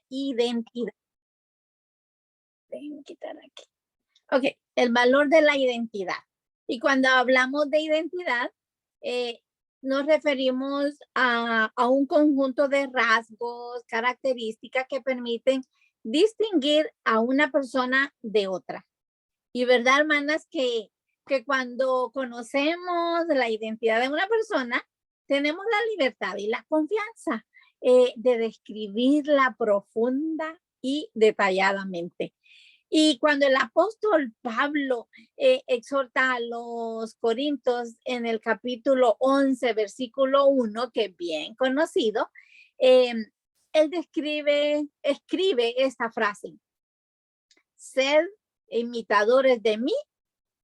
identidad. Déjenme quitar aquí. Ok, el valor de la identidad. Y cuando hablamos de identidad, nos referimos a un conjunto de rasgos, características que permiten distinguir a una persona de otra. Y verdad, hermanas, que cuando conocemos la identidad de una persona, tenemos la libertad y la confianza de describirla profunda y detalladamente. Y cuando el apóstol Pablo exhorta a los Corintios en el capítulo 11, versículo 1, que es bien conocido, él escribe esta frase: sed imitadores de mí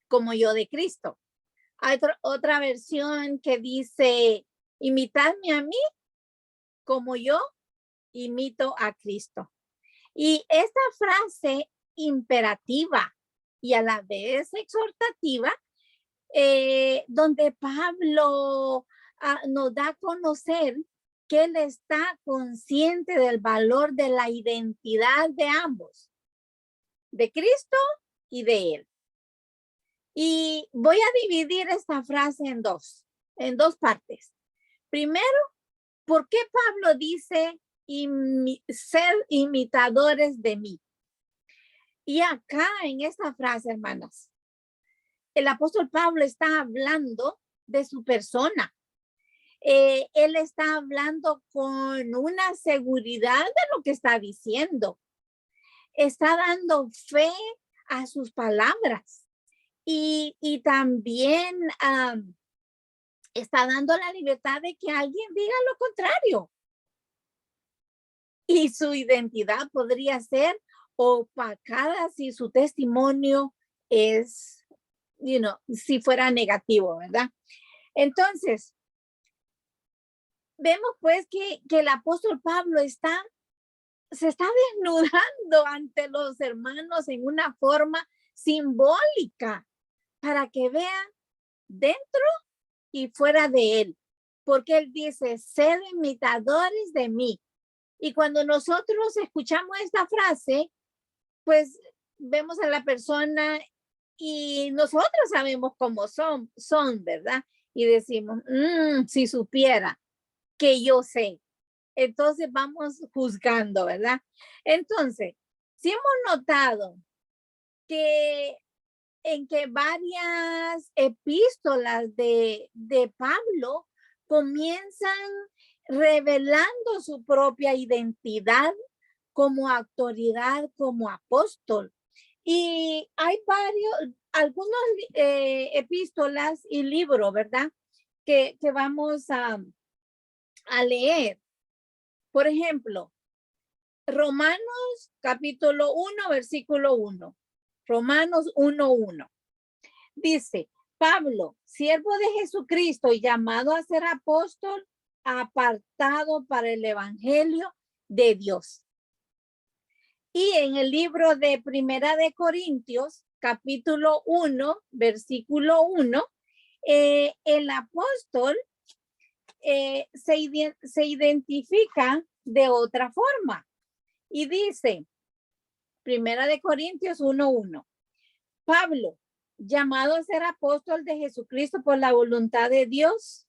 como yo de Cristo. Hay otra versión que dice: imitadme a mí como yo imito a Cristo. Y esta frase imperativa y a la vez exhortativa, donde Pablo nos da a conocer que él está consciente del valor de la identidad de ambos, de Cristo y de él. Y voy a dividir esta frase en dos partes. Primero, ¿por qué Pablo dice ser imitadores de mí? Y acá en esta frase, hermanas, el apóstol Pablo está hablando de su persona. Él está hablando con una seguridad de lo que está diciendo. Está dando fe a sus palabras. Y también está dando la libertad de que alguien diga lo contrario. Y su identidad podría ser opacada si su testimonio es, si fuera negativo, ¿verdad? Entonces, vemos pues que el apóstol Pablo se está desnudando ante los hermanos en una forma simbólica para que vean dentro y fuera de él, porque él dice: sed imitadores de mí. Y cuando nosotros escuchamos esta frase, pues vemos a la persona y nosotros sabemos cómo son, ¿verdad? Y decimos: si supiera que yo sé. Entonces vamos juzgando, ¿verdad? Entonces, si hemos notado que varias epístolas de Pablo comienzan revelando su propia identidad como autoridad, como apóstol. Y hay algunos epístolas y libros, ¿verdad? Que vamos a leer. Por ejemplo, Romanos capítulo 1, versículo 1. Romanos 1:1. Dice: Pablo, siervo de Jesucristo y llamado a ser apóstol, apartado para el evangelio de Dios. Y en el libro de Primera de Corintios, capítulo 1, versículo 1, el apóstol se identifica de otra forma. Y dice, Primera de Corintios 1:1, Pablo, llamado a ser apóstol de Jesucristo por la voluntad de Dios.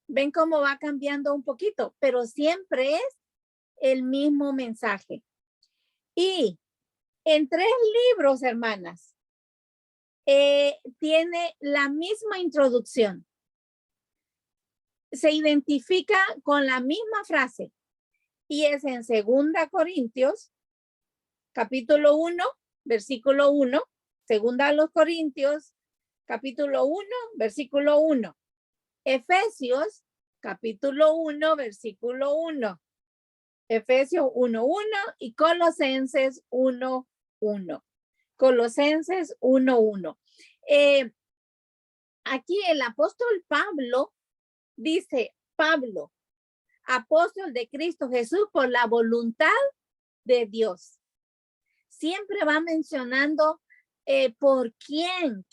Ven cómo va cambiando un poquito, pero siempre es el mismo mensaje. Y en 3 libros, hermanas, tiene la misma introducción. Se identifica con la misma frase y es en 2 Corintios, capítulo 1, versículo 1, segunda a los Corintios, capítulo 1, versículo 1. Efesios, capítulo 1, versículo 1. Efesios 1:1 y Colosenses 1:1. Colosenses 1:1. Aquí el apóstol Pablo dice: Pablo, apóstol de Cristo Jesús por la voluntad de Dios. Siempre va mencionando por quién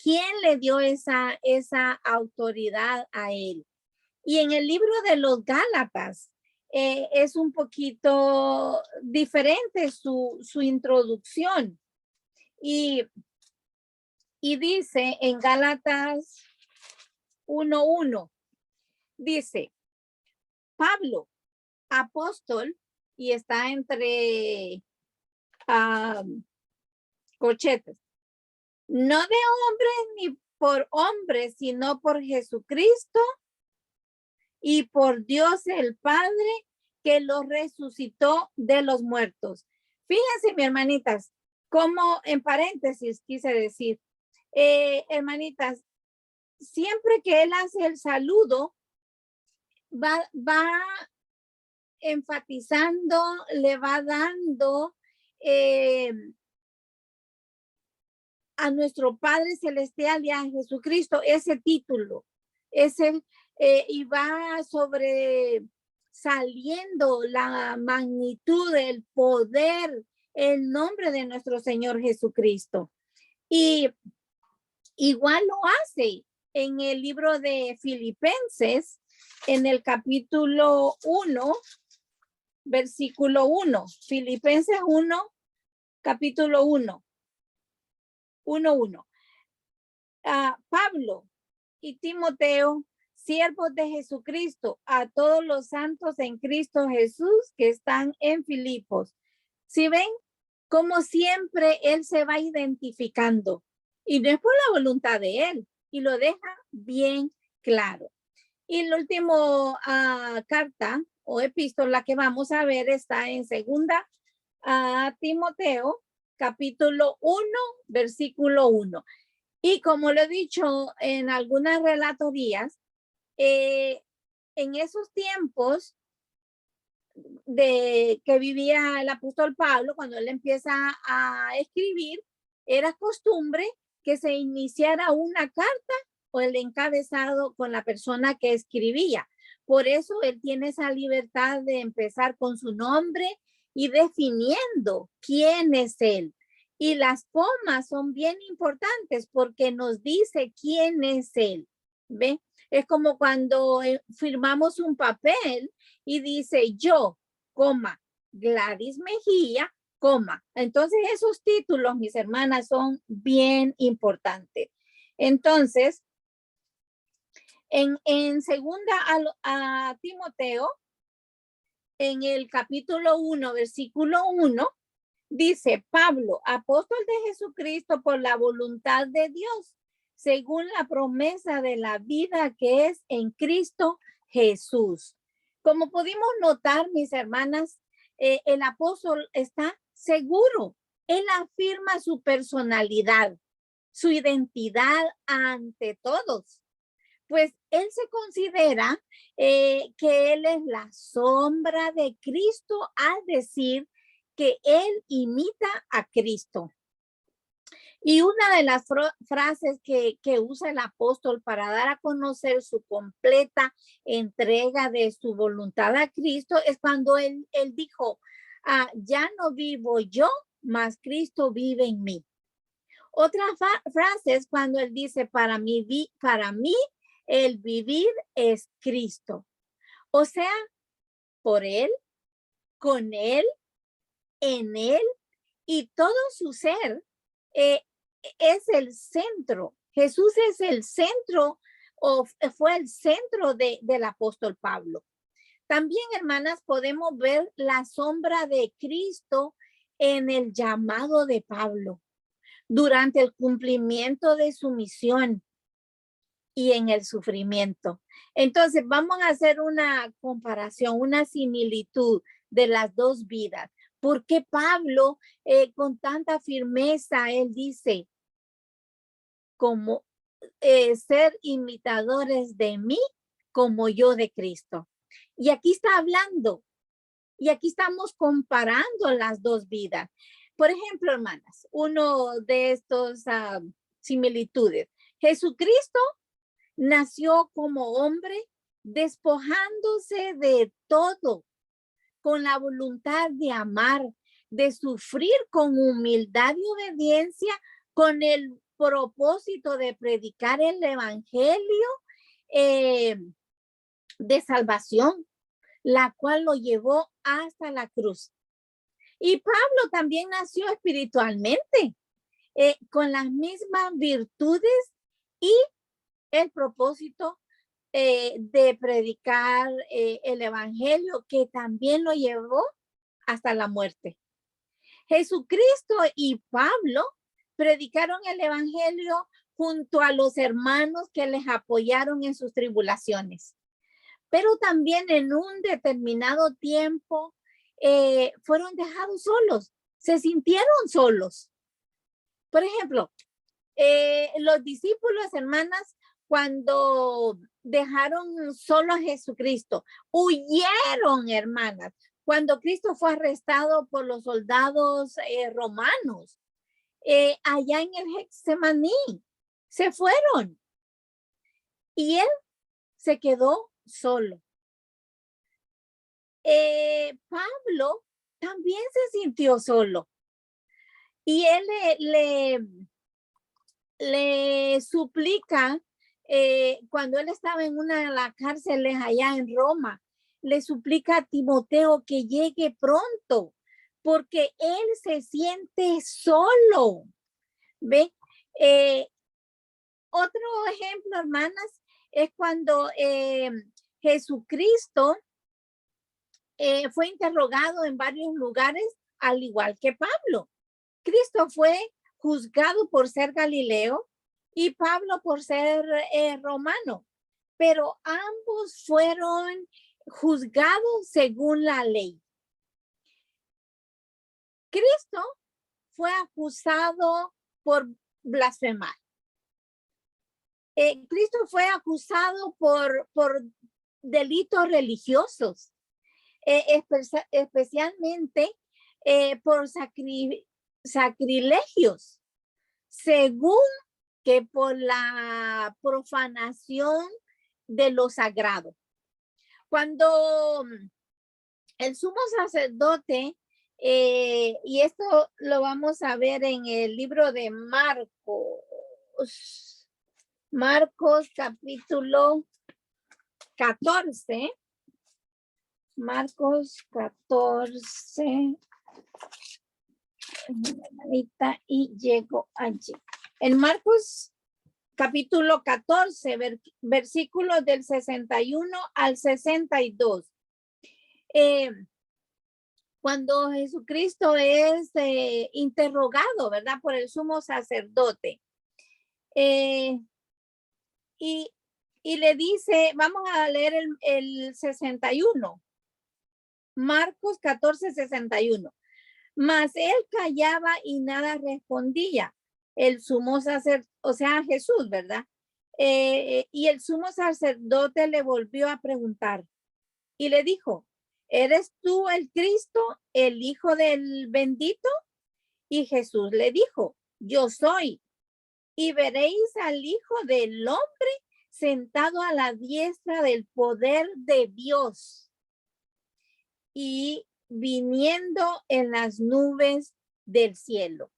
le dio esa autoridad a él. Y en el libro de los Gálatas, es un poquito diferente su introducción. Y dice en Gálatas 1:1, dice, Pablo, apóstol, y está entre corchetes, no de hombres ni por hombres, sino por Jesucristo y por Dios el Padre que lo resucitó de los muertos. Fíjense, mi hermanitas, como en paréntesis quise decir, hermanitas, siempre que él hace el saludo, va enfatizando, le va dando a nuestro Padre Celestial y a Jesucristo ese título, y va sobresaliendo la magnitud, el poder, el nombre de nuestro Señor Jesucristo. Y igual lo hace en el libro de Filipenses, en el capítulo 1, versículo 1. Filipenses 1, capítulo 1. 1:1. Pablo y Timoteo, siervos de Jesucristo, a todos los santos en Cristo Jesús que están en Filipos. ¿Sí ven? Como siempre él se va identificando y no es por la voluntad de él y lo deja bien claro. Y la última carta o epístola que vamos a ver está en segunda Timoteo, capítulo 1, versículo 1. Y como lo he dicho en algunas relatorías, en esos tiempos de que vivía el apóstol Pablo, cuando él empieza a escribir, era costumbre que se iniciara una carta o el encabezado con la persona que escribía. Por eso él tiene esa libertad de empezar con su nombre y definiendo quién es él. Y las comas son bien importantes porque nos dice quién es él. ¿Ve? Es como cuando firmamos un papel y dice yo, coma, Gladys Mejía, coma. Entonces esos títulos, mis hermanas, son bien importantes. Entonces, en segunda a Timoteo, en el capítulo 1, versículo 1, dice Pablo, apóstol de Jesucristo por la voluntad de Dios, según la promesa de la vida que es en Cristo Jesús. Como pudimos notar, mis hermanas, el apóstol está seguro. Él afirma su personalidad, su identidad ante todos. Pues él se considera que él es la sombra de Cristo al decir que él imita a Cristo. Y una de las frases que usa el apóstol para dar a conocer su completa entrega de su voluntad a Cristo es cuando él dijo, ya no vivo yo, mas Cristo vive en mí. Otra frase es cuando él dice, para mí el vivir es Cristo. O sea, por él, con él, en él y todo su ser es el centro. Jesús es el centro o fue el centro del apóstol Pablo. También, hermanas, podemos ver la sombra de Cristo en el llamado de Pablo durante el cumplimiento de su misión y en el sufrimiento. Entonces, vamos a hacer una comparación, una similitud de las dos vidas. ¿Por qué Pablo, con tanta firmeza, él dice, como ser imitadores de mí, como yo de Cristo? Y aquí está hablando, y aquí estamos comparando las dos vidas. Por ejemplo, hermanas, uno de estos similitudes. Jesucristo nació como hombre, despojándose de todo, con la voluntad de amar, de sufrir con humildad y obediencia, con el propósito de predicar el evangelio de salvación. la cual lo llevó hasta la cruz. Y Pablo también nació espiritualmente, con las mismas virtudes y el propósito de predicar el evangelio, que también lo llevó hasta la muerte. Jesucristo y Pablo predicaron el evangelio junto a los hermanos que les apoyaron en sus tribulaciones. Pero también en un determinado tiempo fueron dejados solos, se sintieron solos. Por ejemplo, los discípulos, hermanas, cuando dejaron solo a Jesucristo, huyeron, hermanas, cuando Cristo fue arrestado por los soldados romanos, allá en el Getsemaní, se fueron y él se quedó solo. Pablo también se sintió solo y él le suplica, cuando él estaba en una de las cárceles allá en Roma, le suplica a Timoteo que llegue pronto, porque él se siente solo. ¿Ve? Otro ejemplo, hermanas, es cuando Jesucristo fue interrogado en varios lugares, al igual que Pablo. Cristo fue juzgado por ser Galileo y Pablo por ser romano, pero ambos fueron juzgados según la ley. Cristo fue acusado por blasfemar. Cristo fue acusado por delitos religiosos, especialmente por sacrilegios, según que por la profanación de lo sagrado. Cuando el sumo sacerdote, y esto lo vamos a ver en el libro de Marcos capítulo 14, Marcos 14, y llego allí. En Marcos capítulo 14, versículos del 61 al 62. Cuando Jesucristo es interrogado, ¿verdad? Por el sumo sacerdote. Y le dice, vamos a leer el 61. Marcos 14, 61. Mas él callaba y nada respondía. El sumo sacerdote, o sea, Jesús, ¿verdad? Y el sumo sacerdote le volvió a preguntar y le dijo, ¿eres tú el Cristo, el Hijo del bendito? Y Jesús le dijo, yo soy. Y veréis al Hijo del Hombre sentado a la diestra del poder de Dios y viniendo en las nubes del cielo.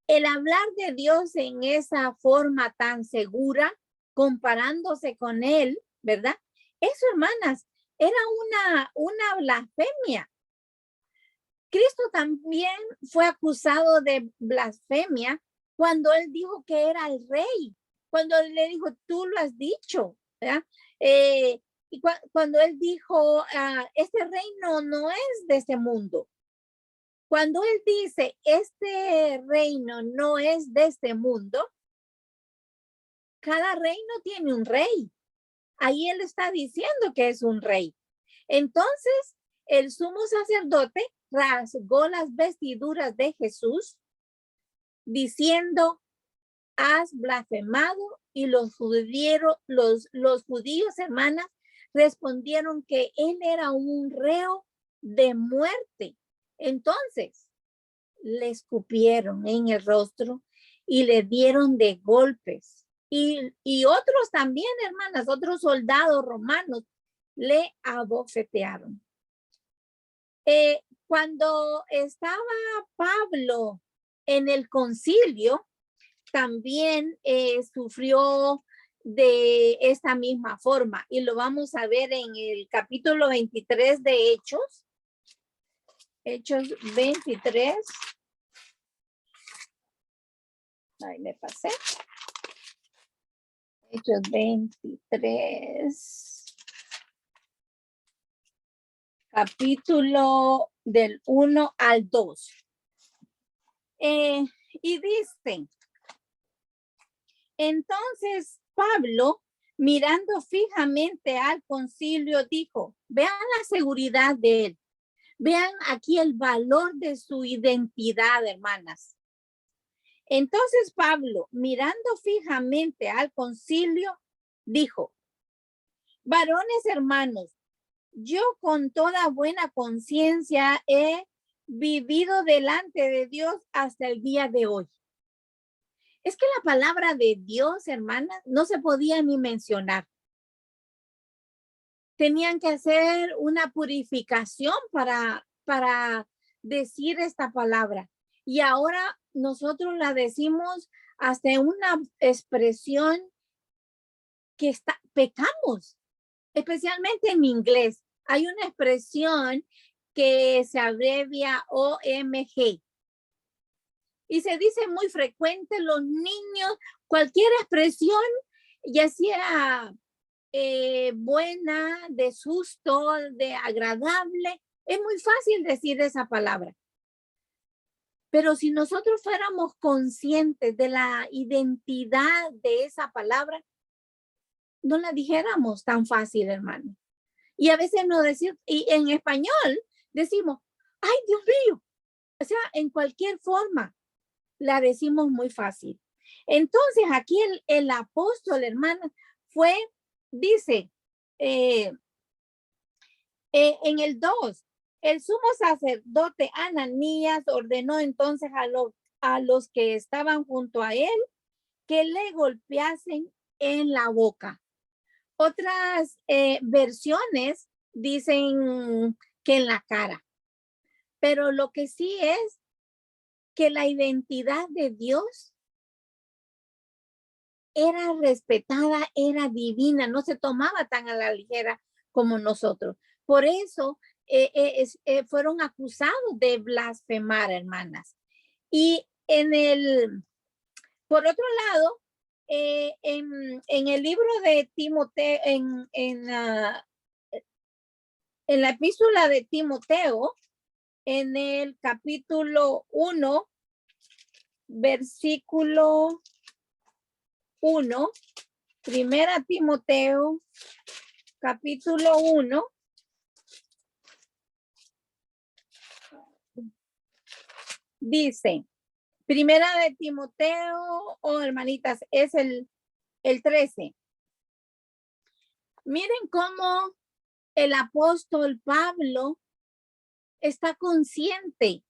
El hablar de Dios en esa forma tan segura, comparándose con él, ¿verdad? Eso, hermanas, era una blasfemia. Cristo también fue acusado de blasfemia cuando él dijo que era el rey, cuando le dijo, tú lo has dicho, ¿verdad? Y cuando él dijo, este reino no es de este mundo. Cuando él dice, este reino no es de este mundo, cada reino tiene un rey. Ahí él está diciendo que es un rey. Entonces, el sumo sacerdote rasgó las vestiduras de Jesús, diciendo, has blasfemado, y los judíos, hermanas, respondieron que él era un reo de muerte. Entonces, le escupieron en el rostro y le dieron de golpes. Y otros también, hermanas, otros soldados romanos le abofetearon. Cuando estaba Pablo en el concilio, también sufrió de esta misma forma y lo vamos a ver en el capítulo 23 de Hechos. Hechos 23. Ahí me pasé. Hechos 23. Capítulo del 1 al 2. Y dice, entonces Pablo, mirando fijamente al concilio, dijo, vean la seguridad de él. Vean aquí el valor de su identidad, hermanas. Entonces Pablo, mirando fijamente al concilio, dijo, varones hermanos, yo con toda buena conciencia he vivido delante de Dios hasta el día de hoy. Es que la palabra de Dios, hermanas, no se podía ni mencionar. Tenían que hacer una purificación para decir esta palabra. Y ahora nosotros la decimos hasta una expresión que pecamos, especialmente en inglés. Hay una expresión que se abrevia OMG. Y se dice muy frecuente, los niños, cualquier expresión, ya sea buena, de susto, de agradable, es muy fácil decir esa palabra. Pero si nosotros fuéramos conscientes de la identidad de esa palabra, no la dijéramos tan fácil, hermano. Y a veces no decimos, y en español decimos, ay, Dios mío. O sea, en cualquier forma la decimos muy fácil. Entonces, aquí el apóstol, hermano, dice, en el 2, el sumo sacerdote Ananías ordenó entonces a los que estaban junto a él que le golpeasen en la boca. Otras versiones dicen que en la cara. Pero lo que sí es que la identidad de Dios era respetada, era divina, no se tomaba tan a la ligera como nosotros. Por eso fueron acusados de blasfemar, hermanas. Y por otro lado, en el libro de Timoteo, en la epístola de Timoteo, en el capítulo 1, versículo 1, primera Timoteo, capítulo 1, dice, primera de Timoteo, hermanitas, es el 13. Miren cómo el apóstol Pablo está consciente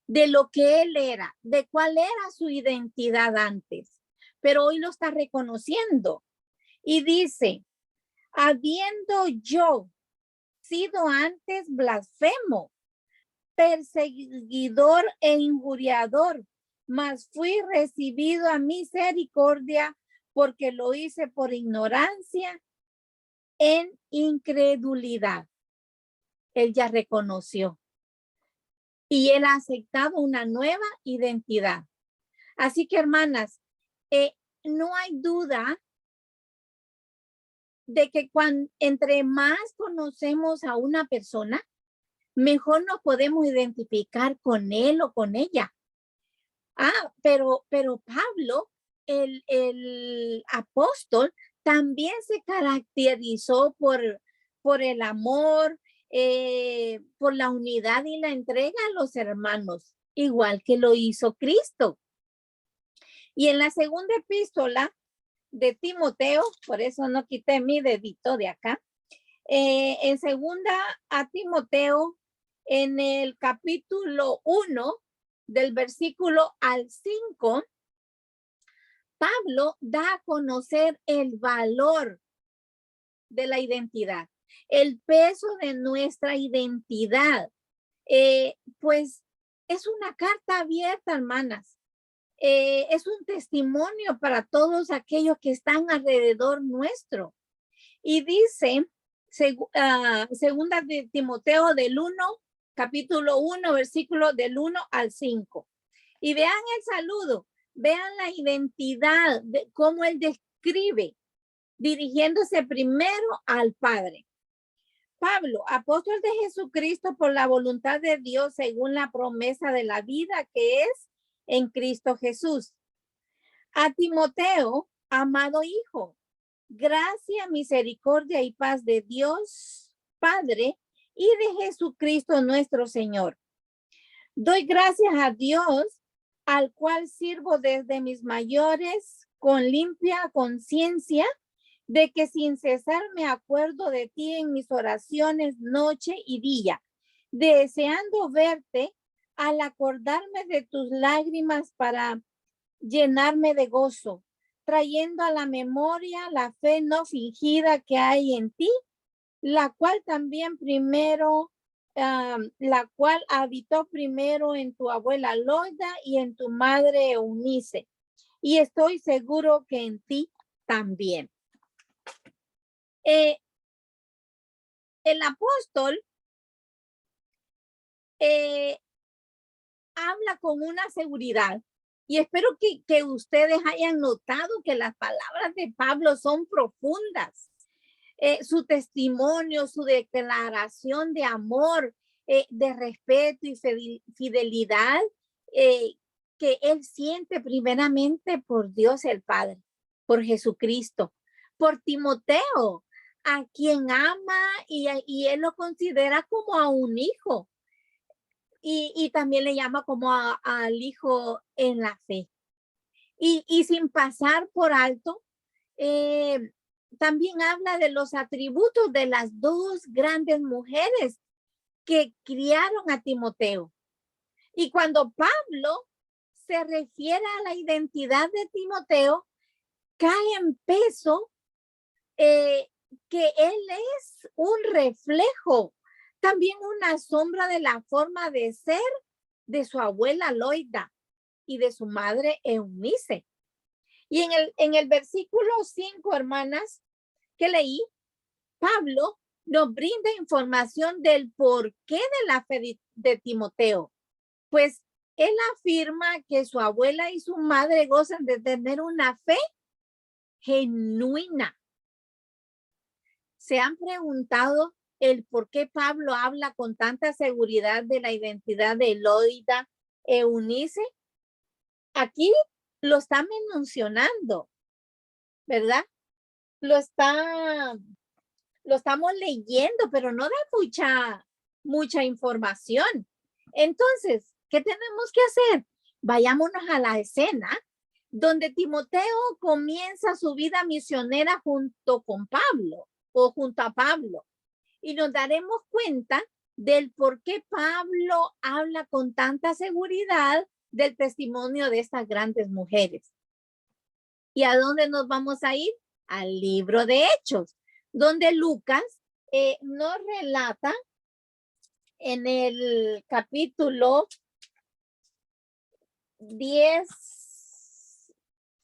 de lo que él era, de cuál era su identidad antes, pero hoy lo está reconociendo. Y dice, habiendo yo sido antes blasfemo, perseguidor e injuriador, mas fui recibido a misericordia porque lo hice por ignorancia en incredulidad. Él ya reconoció y él ha aceptado una nueva identidad. Así que, hermanas, no hay duda de que entre más conocemos a una persona, mejor nos podemos identificar con él o con ella. Pero Pablo, el apóstol, también se caracterizó por el amor, por la unidad y la entrega a los hermanos, igual que lo hizo Cristo. Y en la segunda epístola de Timoteo, por eso no quité mi dedito de acá, en segunda a Timoteo, en el capítulo 1, del versículo al 5, Pablo da a conocer el valor de la identidad, el peso de nuestra identidad. Pues es una carta abierta, hermanas. es un testimonio para todos aquellos que están alrededor nuestro. Y dice, segunda de Timoteo del 1, capítulo 1, versículo del 1 al 5. Y vean el saludo, vean la identidad, de cómo él describe, dirigiéndose primero al Padre. Pablo, apóstol de Jesucristo por la voluntad de Dios, según la promesa de la vida que es en Cristo Jesús. A Timoteo, amado hijo, gracia, misericordia y paz de Dios Padre y de Jesucristo nuestro Señor. Doy gracias a Dios, al cual sirvo desde mis mayores con limpia conciencia, de que sin cesar me acuerdo de ti en mis oraciones noche y día, deseando verte al acordarme de tus lágrimas para llenarme de gozo, trayendo a la memoria la fe no fingida que hay en ti, la cual también primero, la cual habitó primero en tu abuela Loida y en tu madre Eunice. Y estoy seguro que en ti también. El apóstol habla con una seguridad y espero que ustedes hayan notado que las palabras de Pablo son profundas. Su testimonio, su declaración de amor, de respeto y fidelidad que él siente primeramente por Dios el Padre, por Jesucristo, por Timoteo, a quien ama y él lo considera como a un hijo. Y también le llama como al hijo en la fe. Y sin pasar por alto, también habla de los atributos de las dos grandes mujeres que criaron a Timoteo. Y cuando Pablo se refiere a la identidad de Timoteo, cae en peso que él es un reflejo, también una sombra de la forma de ser de su abuela Loida y de su madre Eunice. Y en el versículo 5, hermanas, que leí, Pablo nos brinda información del porqué de la fe de Timoteo. Pues él afirma que su abuela y su madre gozan de tener una fe genuina. ¿Se han preguntado el por qué Pablo habla con tanta seguridad de la identidad de Loida Eunice? Aquí lo está mencionando, ¿verdad? Lo estamos leyendo, pero no da mucha información. Entonces, ¿qué tenemos que hacer? Vayámonos a la escena donde Timoteo comienza su vida misionera junto con Pablo o junto a Pablo. Y nos daremos cuenta del por qué Pablo habla con tanta seguridad del testimonio de estas grandes mujeres. ¿Y a dónde nos vamos a ir? Al libro de Hechos, donde Lucas nos relata en el capítulo 10,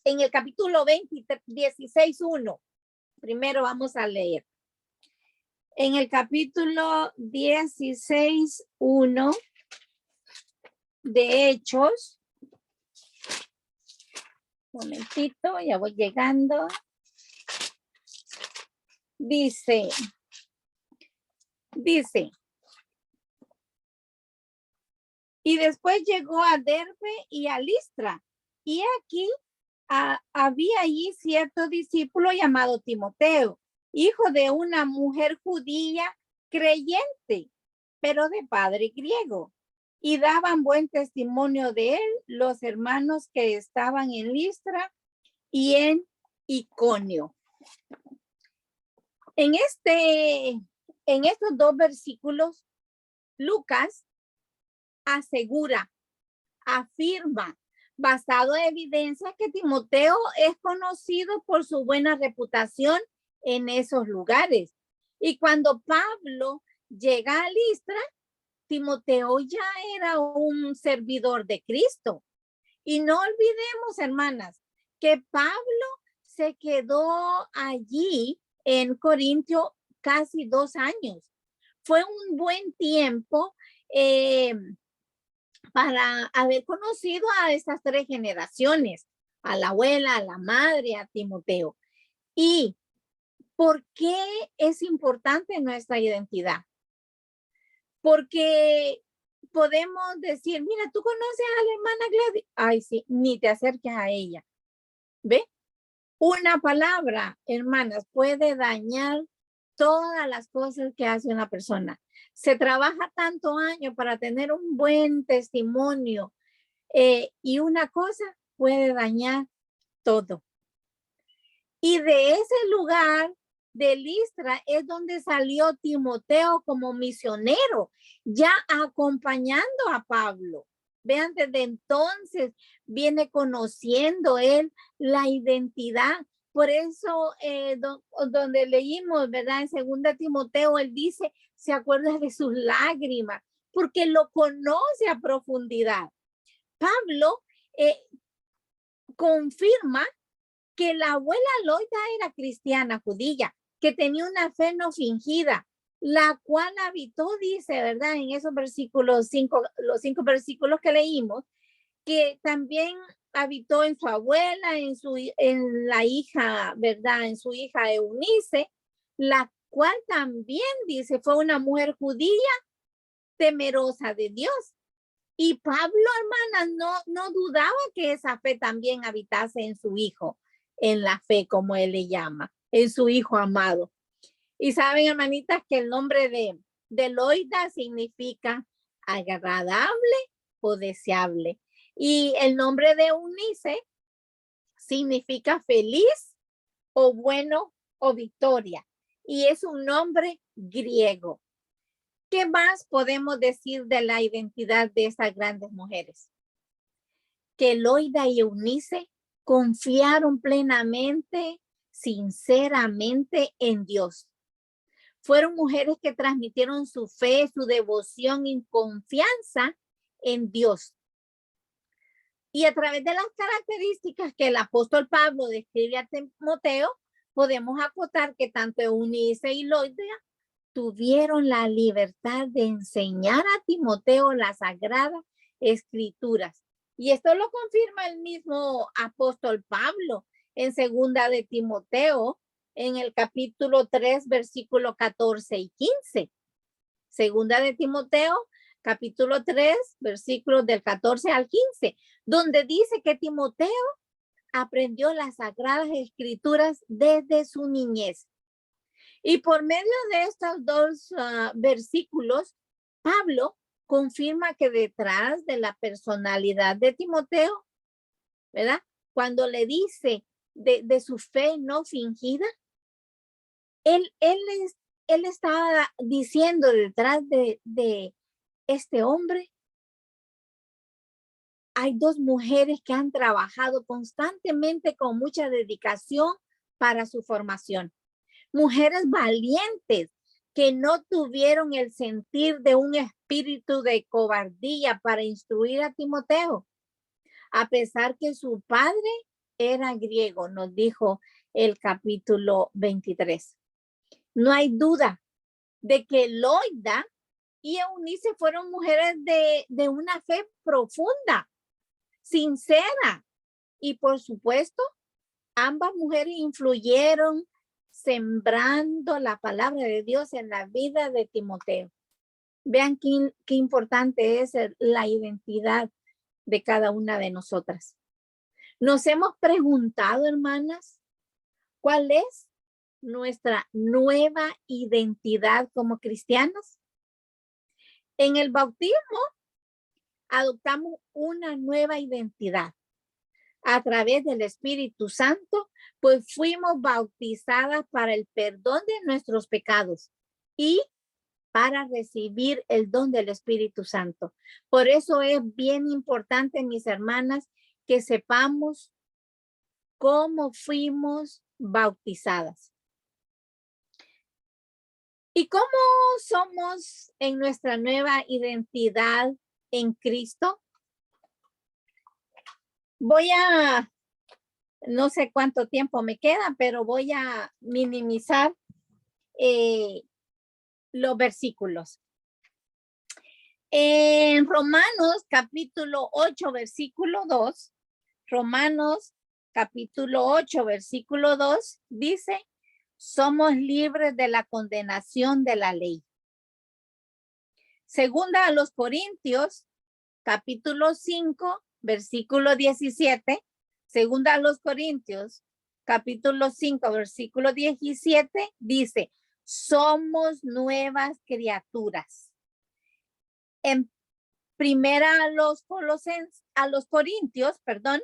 en el capítulo 20, 16:1. Primero vamos a leer. En el capítulo 16:1 de Hechos. Un momentito, ya voy llegando. Dice, y después llegó a Derbe y a Listra, y aquí había allí cierto discípulo llamado Timoteo, hijo de una mujer judía creyente, pero de padre griego, y daban buen testimonio de él los hermanos que estaban en Listra y en Iconio. En estos dos versículos, Lucas asegura, afirma, basado en evidencia, que Timoteo es conocido por su buena reputación en esos lugares. Y cuando Pablo llega a Listra, Timoteo ya era un servidor de Cristo. Y no olvidemos, hermanas, que Pablo se quedó allí en Corintio casi 2 años. Fue un buen tiempo para haber conocido a estas 3 generaciones, a la abuela, a la madre, a Timoteo. ¿Y por qué es importante nuestra identidad? Porque podemos decir, mira, ¿tú conoces a la hermana Gladys? Ay, sí, ni te acerques a ella. ¿Ve? Una palabra, hermanas, puede dañar todas las cosas que hace una persona. Se trabaja tanto año para tener un buen testimonio y una cosa puede dañar todo. Y de ese lugar de Listra es donde salió Timoteo como misionero, ya acompañando a Pablo. Vean, desde entonces viene conociendo él la identidad. Por eso, donde leímos, ¿verdad? En 2 Timoteo, él dice, se acuerda de sus lágrimas, porque lo conoce a profundidad. Pablo confirma que la abuela Loida era cristiana judía, que tenía una fe no fingida, la cual habitó, dice, ¿verdad? En esos versículos 5, los 5 versículos que leímos, que también habitó en su abuela, en la hija, ¿verdad? En su hija Eunice, la cual también, dice, fue una mujer judía temerosa de Dios. Y Pablo, hermanas, no dudaba que esa fe también habitase en su hijo, en la fe, como él le llama, en su hijo amado. Y saben, hermanitas, que el nombre de Loida significa agradable o deseable. Y el nombre de Eunice significa feliz o bueno o victoria. Y es un nombre griego. ¿Qué más podemos decir de la identidad de estas grandes mujeres? Que Loida y Eunice confiaron plenamente, sinceramente en Dios. Fueron mujeres que transmitieron su fe, su devoción y confianza en Dios. Y a través de las características que el apóstol Pablo describe a Timoteo, podemos acotar que tanto Eunice y Loida tuvieron la libertad de enseñar a Timoteo las sagradas escrituras. Y esto lo confirma el mismo apóstol Pablo en 2 Timoteo, en el capítulo 3, versículo 14 y 15. 2 Timoteo, capítulo 3, versículos del 14 al 15, donde dice que Timoteo aprendió las sagradas escrituras desde su niñez. Y por medio de estos 2 versículos, Pablo confirma que detrás de la personalidad de Timoteo, ¿verdad? Cuando le dice de su fe no fingida, él estaba diciendo detrás de este hombre, hay 2 mujeres que han trabajado constantemente con mucha dedicación para su formación. Mujeres valientes que no tuvieron el sentir de un espíritu de cobardía para instruir a Timoteo, a pesar que su padre era griego, nos dijo el capítulo 23. No hay duda de que Loida y Eunice fueron mujeres de una fe profunda, sincera, y por supuesto, ambas mujeres influyeron sembrando la palabra de Dios en la vida de Timoteo. Vean qué importante es la identidad de cada una de nosotras. Nos hemos preguntado, hermanas, ¿cuál es nuestra nueva identidad como cristianas? En el bautismo adoptamos una nueva identidad. A través del Espíritu Santo, pues fuimos bautizadas para el perdón de nuestros pecados y para recibir el don del Espíritu Santo. Por eso es bien importante, mis hermanas, que sepamos cómo fuimos bautizadas. ¿Y cómo somos en nuestra nueva identidad en Cristo? Voy a, no sé cuánto tiempo me queda, pero voy a minimizar los versículos. En Romanos capítulo 8, versículo 2, Romanos capítulo 8, versículo 2, dice, somos libres de la condenación de la ley. Segunda a los Corintios, capítulo 5, versículo 17, segunda a los Corintios, capítulo 5, versículo 17, dice, somos nuevas criaturas. En primera a los Corintios, perdón,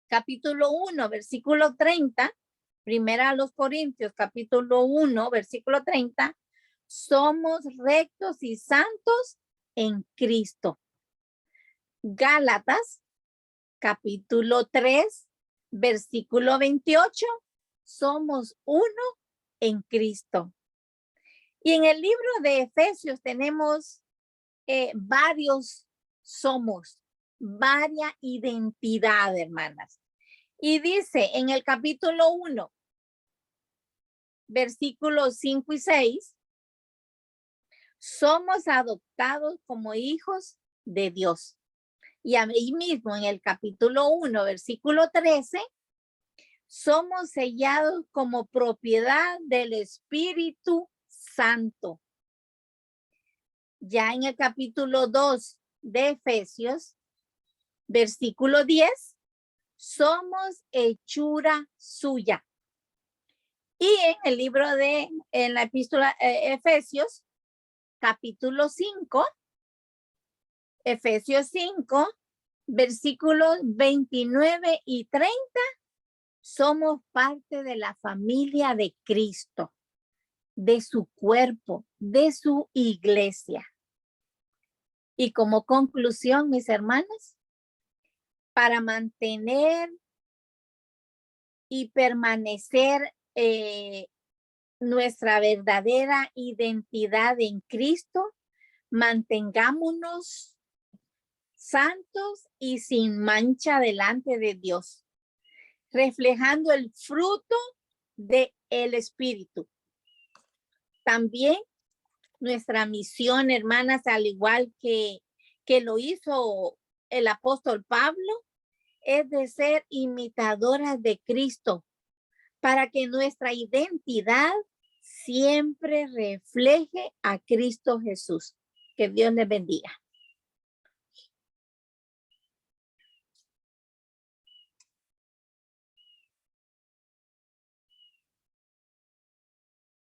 capítulo 1, versículo 30, primera a los Corintios, capítulo 1, versículo 30, somos rectos y santos en Cristo. Gálatas, capítulo 3, versículo 28, somos uno en Cristo. Y en el libro de Efesios tenemos varios somos, varias identidad, hermanas. Y dice en el capítulo 1, versículos 5 y 6, somos adoptados como hijos de Dios. Y ahí mismo en el capítulo 1, versículo 13, somos sellados como propiedad del Espíritu Santo. Ya en el capítulo 2 de Efesios, versículo 10, somos hechura suya. Y en el libro en la epístola Efesios, capítulo 5, Efesios 5, versículos 29 y 30, somos parte de la familia de Cristo, de su cuerpo, de su iglesia. Y como conclusión, mis hermanas, para mantener y permanecer nuestra verdadera identidad en Cristo, mantengámonos santos y sin mancha delante de Dios, reflejando el fruto del Espíritu. También nuestra misión, hermanas, al igual que lo hizo el apóstol Pablo, es de ser imitadoras de Cristo para que nuestra identidad siempre refleje a Cristo Jesús. Que Dios les bendiga.